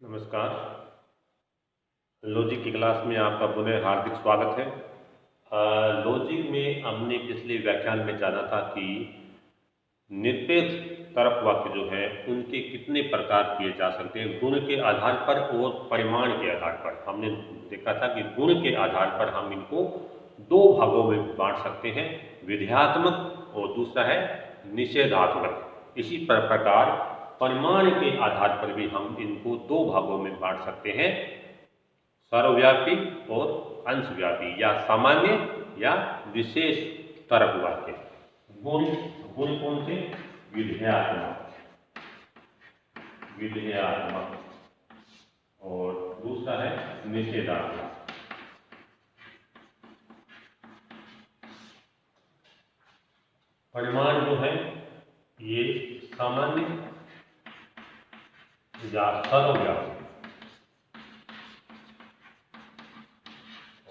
नमस्कार। लॉजिक की क्लास में आपका पुनः हार्दिक स्वागत है। लॉजिक में हमने पिछले व्याख्यान में जाना था कि निरपेक्ष तर्क वाक्य जो है उनके कितने प्रकार किए जा सकते हैं, गुण के आधार पर और परिमाण के आधार पर। हमने देखा था कि गुण के आधार पर हम इनको दो भागों में बांट सकते हैं, विधेयात्मक और दूसरा है निषेधात्मक। इसी प्रकार परिमाण के आधार पर भी हम इनको दो भागों में बांट सकते हैं, सर्वव्यापी और अंशव्यापी, या सामान्य या विशेष तर्क वाक्य। गुण गुण कौन से? विधेयात्मक और दूसरा है निषेधात्मक। परिमाण जो है ये सामान्य या सर्वव्यापी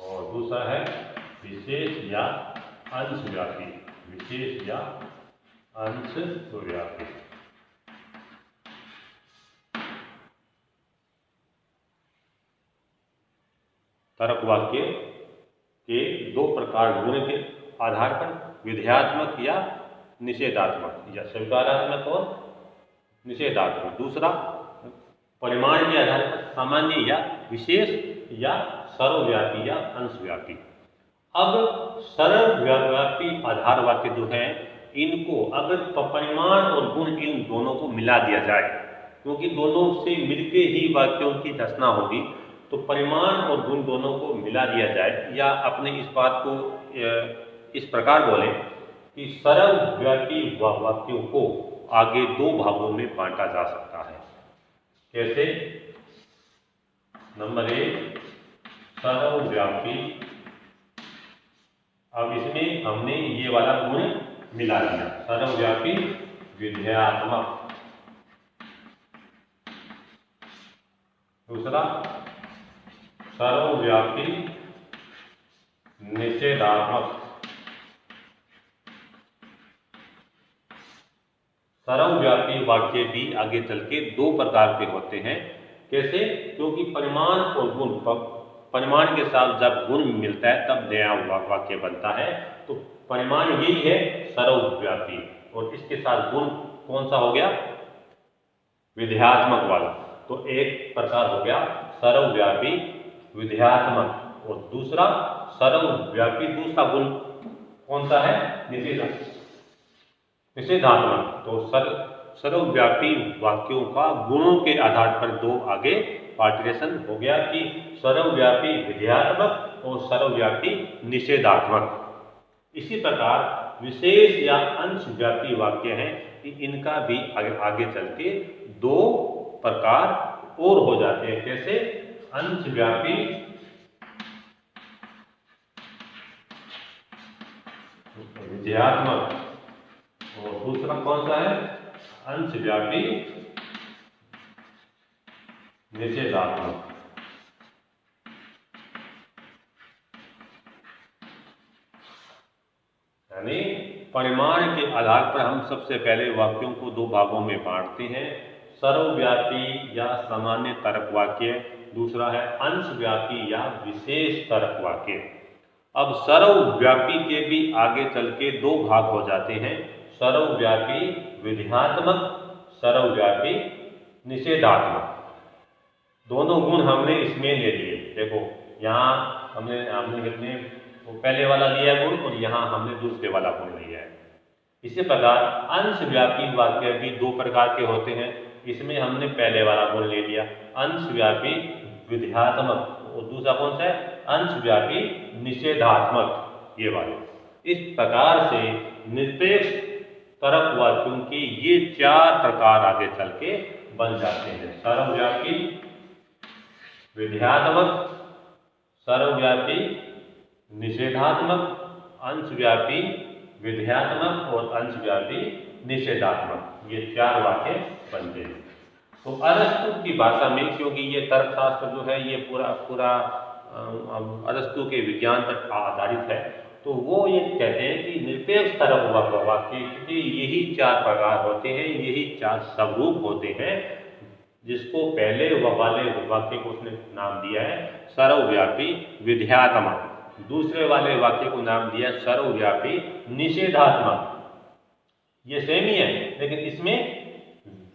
और दूसरा है विशेष या अंशव्यापी। विशेष या अंशव्यापी। तर्क वाक्य के दो प्रकार गुण के आधार पर, विधेयात्मक या निषेधात्मक, या स्वीकारात्मक और निषेधात्मक। दूसरा परिमाण के आधार पर, सामान्य या विशेष या सर्वव्यापी या अंशव्यापी। अब सर्वव्यापी आधार वाक्य जो है इनको अगर परिमाण और गुण इन दोनों को मिला दिया जाए, क्योंकि दोनों से मिलके ही वाक्यों की रचना होगी, तो परिमाण और गुण दोनों को मिला दिया जाए, या अपने इस बात को इस प्रकार बोले कि सर्वव्यापी वाक्यों को आगे दो भागों में बांटा जा सकता है। कैसे? नंबर एक, सर्वव्यापी। अब इसमें हमने ये वाला गुण मिला दिया, सर्वव्यापी विधेयात्मक। दूसरा सर्वव्यापी निषेधात्मक। सर्वव्यापी वाक्य भी आगे चल के दो प्रकार के होते हैं। कैसे? क्योंकि परिमाण और गुण, परिमाण के साथ जब गुण मिलता है तब नया वाक्य बनता है, तो परिमाण यही है सर्वव्यापी, और इसके साथ गुण कौन सा हो गया? विधेयात्मक वाला। तो एक प्रकार हो गया सर्वव्यापी विधेयात्मक, और दूसरा सर्वव्यापी, दूसरा गुण कौन सा है? निषेधात्मक। तो सर्वव्यापी वाक्यों का गुणों के आधार पर दो आगे पार्टीशन हो गया कि सर्वव्यापी विधेयात्मक और सर्वव्यापी निषेधात्मक। इसी प्रकार विशेष या अंशव्यापी वाक्य हैं कि इनका भी आगे चल के दो प्रकार और हो जाते हैं। कैसे? अंशव्यापी विधेयात्मक, और दूसरा कौन सा है? अंशव्यापी निषेधात्मक। यानी परिमाण के आधार पर हम सबसे पहले वाक्यों को दो भागों में बांटते हैं, सर्वव्यापी या सामान्य तर्क वाक्य, दूसरा है अंशव्यापी या विशेष तर्क वाक्य। अब सर्वव्यापी के भी आगे चल के दो भाग हो जाते हैं, सर्वव्यापी विधेयात्मक, सर्वव्यापी निषेधात्मक। दोनों गुण हमने इसमें ले लिए। देखो यहाँ हमने वो पहले वाला लिया गुण, और यहाँ हमने दूसरे वाला गुण लिया है। इसी प्रकार अंशव्यापी वाक्य भी दो प्रकार के होते हैं, इसमें हमने पहले वाला गुण ले लिया अंशव्यापी विधेयात्मक, और दूसरा कौन सा है? अंशव्यापी निषेधात्मक, ये वाले। इस प्रकार से निरपेक्ष तर्क वाक्यों के ये चार प्रकार आगे चल के बन जाते हैं, सर्वव्यापी विधेयात्मक, सर्वव्यापी निषेधात्मक, अंशव्यापी विधेयात्मक और अंशव्यापी निषेधात्मक। ये चार वाक्य बनते हैं। तो अरस्तु की भाषा में, क्योंकि ये तर्कशास्त्र जो है ये पूरा अरस्तु के विज्ञान पर आधारित है, तो वो ये कहते हैं कि निरपेक्ष तर्क वाक्य के यही चार प्रकार होते हैं, यही चार स्वरूप होते हैं, जिसको पहले वाले वाक्य को उसने नाम दिया है सर्वव्यापी विध्यात्मक, दूसरे वाले वाक्य को नाम दिया है सर्वव्यापी निषेधात्मक। ये सेम ही है, लेकिन इसमें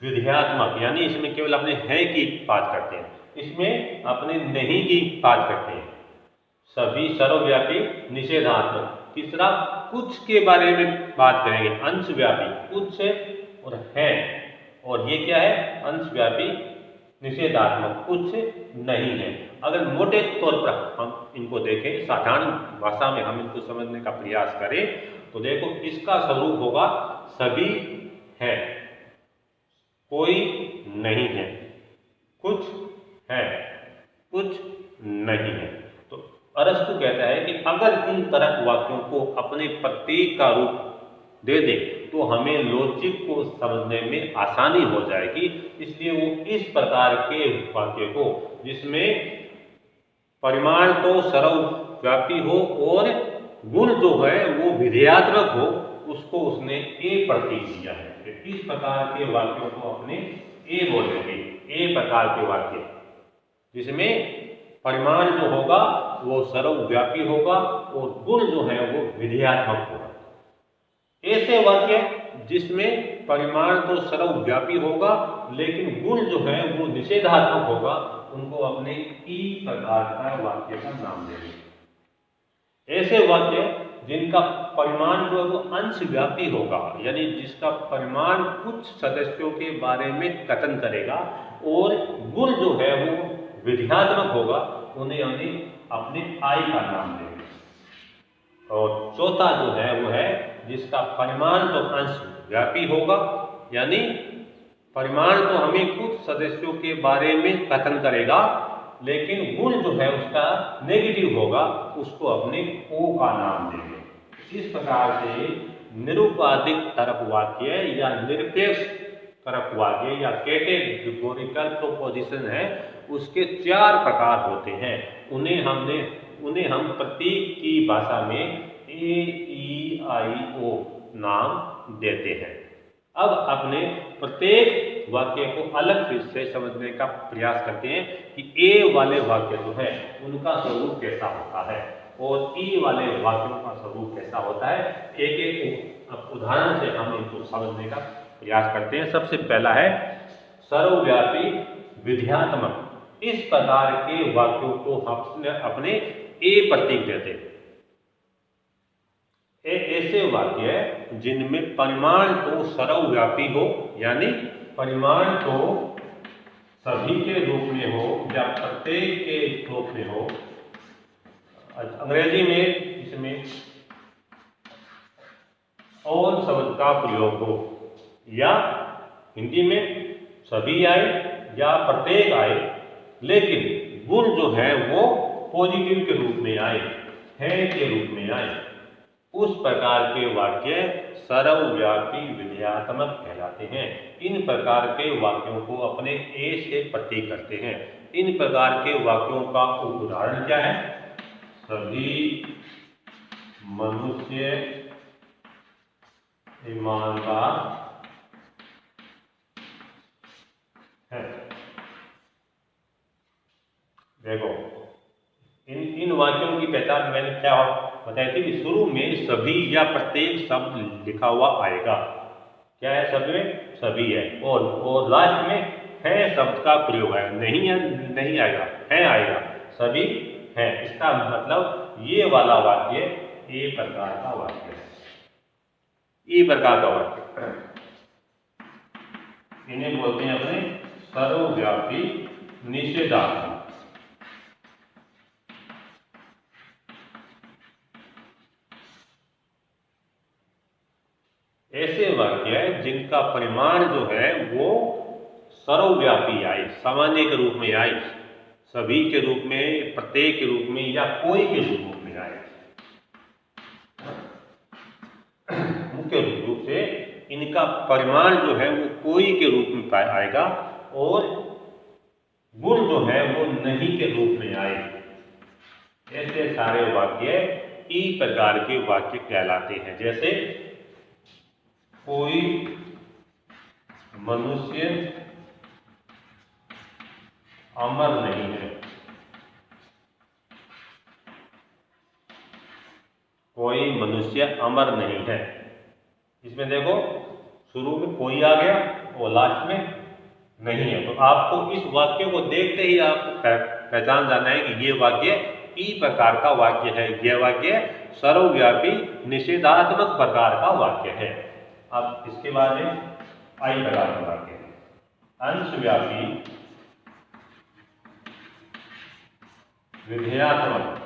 विध्यात्मक यानी इसमें केवल अपने है की बात करते हैं, इसमें अपने नहीं की बात करते हैं। सभी सर्वव्यापी निषेधात्मक। तीसरा कुछ के बारे में बात करेंगे, अंशव्यापी कुछ और है, और ये क्या है अंशव्यापी निषेधात्मक, कुछ नहीं है। अगर मोटे तौर पर हम इनको देखें, साधारण भाषा में हम इनको समझने का प्रयास करें तो देखो इसका स्वरूप होगा सभी है, कोई नहीं है, कुछ है, कुछ नहीं है। तो अरस्तु कहता है कि अगर इन तरह वाक्यों को अपने प्रतीक का रूप दे दे तो हमें लॉजिक को समझने में आसानी हो जाएगी। इसलिए वो इस प्रकार के वाक्य को जिसमें परिमाण तो सर्वव्यापी हो और गुण जो है वो विधेयात्मक हो, उसको उसने ए प्रतीक दिया है। इस प्रकार के वाक्यों को अपने ए बोलेंगे, ए प्रकार के वाक्य जिसमें परिमाण जो होगा वो सर्वव्यापी होगा और गुण जो है वो विधेयात्मक होगा। ऐसे वाक्य जिसमें परिमाण तो सर्वव्यापी होगा लेकिन गुण जो है वो निषेधात्मक होगा, उनको अपने ई प्रकार का वाक्य का नाम देंगे। ऐसे वाक्य जिनका परिमाण जो है वो अंशव्यापी होगा, यानी जिसका परिमाण कुछ सदस्यों के बारे में कथन करेगा और गुण जो है वो विधेयात्मक होगा, उन्हें अपने आई का नाम देंगे। और चौथा जो है वो है जिसका परिमाण तो अंशव्यापी होगा, यानी परिमाण तो हमें कुछ सदस्यों के बारे में कथन करेगा लेकिन गुण जो है उसका नेगेटिव होगा, उसको अपने ओ का नाम देंगे। इस प्रकार से निरुपाधिक तरक वाक्य या निरपेक्ष तरक वाक्य या कैटेगोरिकल प्रोपोजिशन है, उसके 4 प्रकार होते हैं। उन्हें हम प्रतीक की भाषा में ए ई आई ओ नाम देते हैं। अब अपने प्रत्येक वाक्य को अलग से समझने का प्रयास करते हैं कि ए वाले वाक्य जो है उनका स्वरूप कैसा होता है और ई वाले वाक्यों का स्वरूप कैसा होता है। एक एक उदाहरण से हम इनको समझने का प्रयास करते हैं। सबसे पहला है सर्वव्यापी विधेयात्मक। इस प्रकार के वाक्यों को हम अपने ए प्रतीक देते हैं। ऐसे वाक्य जिनमें परिमाण तो सर्वव्यापी हो, यानी परिमाण तो सभी के रूप में हो या प्रत्येक के रूप में हो। अंग्रेजी में इसमें और शब्द का प्रयोग हो, या हिंदी में सभी आए या प्रत्येक आए, लेकिन गुण जो है वो पॉजिटिव के रूप में आए, है के रूप में आए। उस प्रकार के वाक्य सर्वव्यापी विधेयात्मक कहलाते हैं। इन प्रकार के वाक्यों को अपने ए से प्रतीक करते हैं। इन प्रकार के वाक्यों का उदाहरण क्या है? सभी मनुष्य ईमानदार है। देखो इन वाक्यों की पहचान मैंने क्या बताई थी कि शुरू में सभी या प्रत्येक शब्द लिखा हुआ आएगा। क्या है शब्द में? सभी है, और लास्ट में है शब्द का प्रयोग है। नहीं है, नहीं आएगा, है आएगा, सभी है। इसका मतलब ये वाला वाक्य ए प्रकार का वाक्य है, ई प्रकार का वाक्य। इन्हें बोलते हैं अपने सर्वव्यापी निषेधात्मक। ऐसे वाक्य जिनका परिमाण जो है वो सर्वव्यापी आए, सामान्य के रूप में आए, सभी के रूप में, प्रत्येक के रूप में या कोई के रूप में आए। मुख्य रूप से इनका परिमाण जो है वो कोई के रूप में आएगा और गुण जो है वो नहीं के रूप में आए। ऐसे सारे वाक्य ई प्रकार के वाक्य कहलाते हैं। जैसे कोई मनुष्य अमर नहीं है। कोई मनुष्य अमर नहीं है। इसमें देखो शुरू में कोई आ गया और लास्ट में नहीं है। तो आपको इस वाक्य को देखते ही आपको पहचान जाना है कि ये वाक्य ई प्रकार का वाक्य है। यह वाक्य सर्वव्यापी निषेधात्मक प्रकार का वाक्य है। अब इसके बाद में आई प्रकार का वाक्य है अंशव्यापी विधेयात्मक।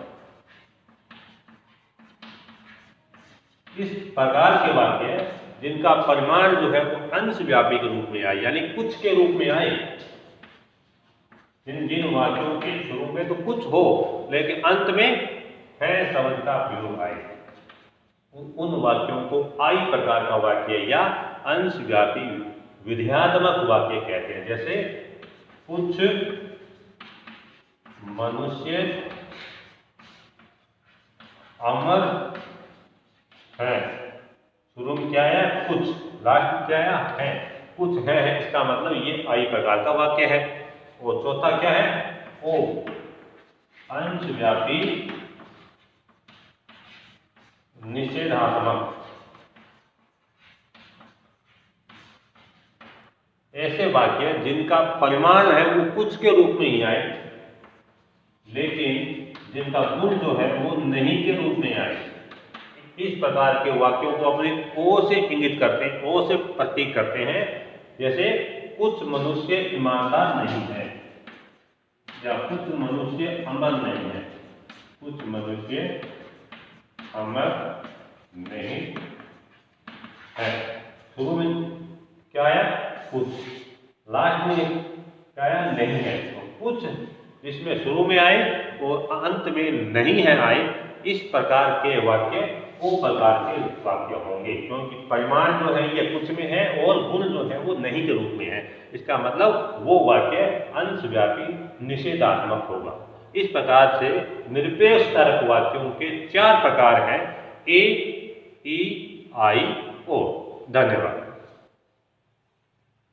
इस प्रकार के वाक्य जिनका परिमाण जो है वो अंशव्यापी के रूप में आए, यानी कुछ के रूप में आए। जिन वाक्यों के शुरू में तो कुछ हो लेकिन अंत में है शब्द का प्रयोग आए, उन वाक्यों को आई प्रकार का वाक्य या अंशव्यापी विधेयात्मक वाक्य कहते हैं। जैसे कुछ मनुष्य अमर है। शुरू में क्या है कुछ, लास्ट में क्या है कुछ है। इसका मतलब ये आई प्रकार का वाक्य है। और चौथा क्या है ओ अंशव्यापी निषेधात्मक। ऐसे वाक्य जिनका परिमाण है वो कुछ के रूप में ही आए लेकिन जिनका गुण जो है वो नहीं के रूप में आए। इस प्रकार के वाक्यों को अपने ओ से इंगित करते हैं, ओ से प्रतीक करते हैं। जैसे कुछ मनुष्य ईमानदार नहीं है या कुछ मनुष्य अमर नहीं है। कुछ मनुष्य अमर नहीं है। शुरू में क्या आया कुछ, लास्ट में क्या आया नहीं है। तो कुछ जिसमें शुरू में आए और अंत में नहीं है आए, इस प्रकार के वाक्य वो प्रकार के वाक्य होंगे क्योंकि परिमाण जो है ये कुछ में है और गुण जो है वो नहीं के रूप में है। इसका मतलब वो वाक्य अंशव्यापी निषेधात्मक होगा। इस प्रकार से निरपेक्ष तर्क वाक्यों के 4 प्रकार हैं ए, ई, आई, ओ। धन्यवाद।